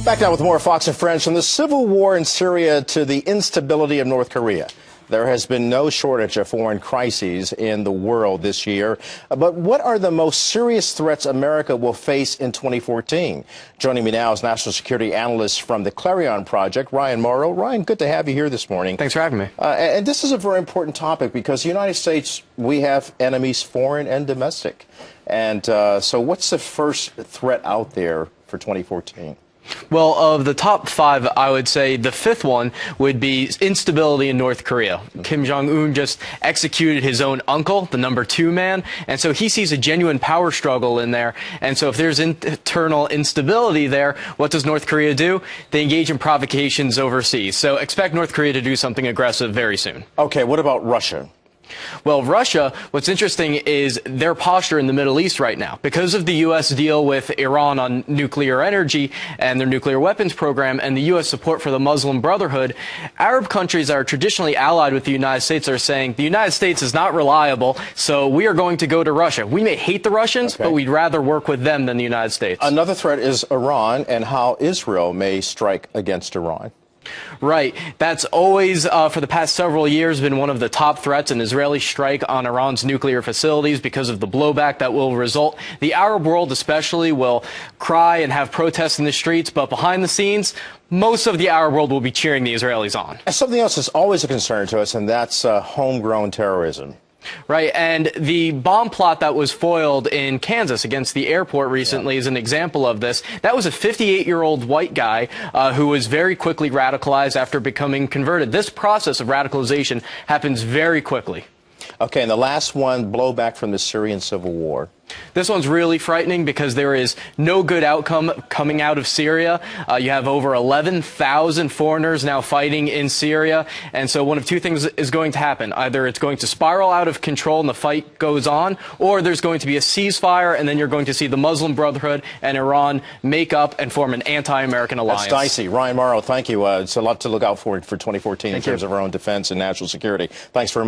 Back now with more Fox and Friends. From the civil war in Syria to the instability of North Korea, there has been no shortage of foreign crises in the world this year. But what are the most serious threats America will face in 2014? Joining me now is national security analyst from the Clarion Project, Ryan Mauro. Ryan, good to have you here this morning. Thanks for having me. And this is a very important topic because the United States, we have enemies, foreign and domestic. And so what's the first threat out there for 2014? Well, of the top five, I would say the fifth one would be instability in North Korea. Kim Jong-un just executed his own uncle, the number 2 man, and so he sees a genuine power struggle in there. And so if there's internal instability there, what does North Korea do? They engage in provocations overseas. So expect North Korea to do something aggressive very soon. Okay, what about Russia? Well, Russia, what's interesting is their posture in the Middle East right now. Because of the U.S. deal with Iran on nuclear energy and their nuclear weapons program and the U.S. support for the Muslim Brotherhood, Arab countries that are traditionally allied with the United States are saying the United States is not reliable, so we are going to go to Russia. We may hate the Russians, but we'd rather work with them than the United States. Another threat is Iran and how Israel may strike against Iran. Right. That's always, for the past several years, been one of the top threats, an Israeli strike on Iran's nuclear facilities because of the blowback that will result. The Arab world especially will cry and have protests in the streets, but behind the scenes, most of the Arab world will be cheering the Israelis on. And something else is always a concern to us, and that's homegrown terrorism. Right, and the bomb plot that was foiled in Kansas against the airport recently is an example of this. That was a 58-year-old white guy who was very quickly radicalized after becoming converted. This process of radicalization happens very quickly. Okay, and the last one, blowback from the Syrian civil war. This one's really frightening because there is no good outcome coming out of Syria. You have over 11,000 foreigners now fighting in Syria. And so one of two things is going to happen. Either it's going to spiral out of control and the fight goes on, or there's going to be a ceasefire, and then you're going to see the Muslim Brotherhood and Iran make up and form an anti-American alliance. That's dicey. Ryan Mauro, thank you. It's a lot to look out for 2014 in terms of our own defense and national security. Thanks very much.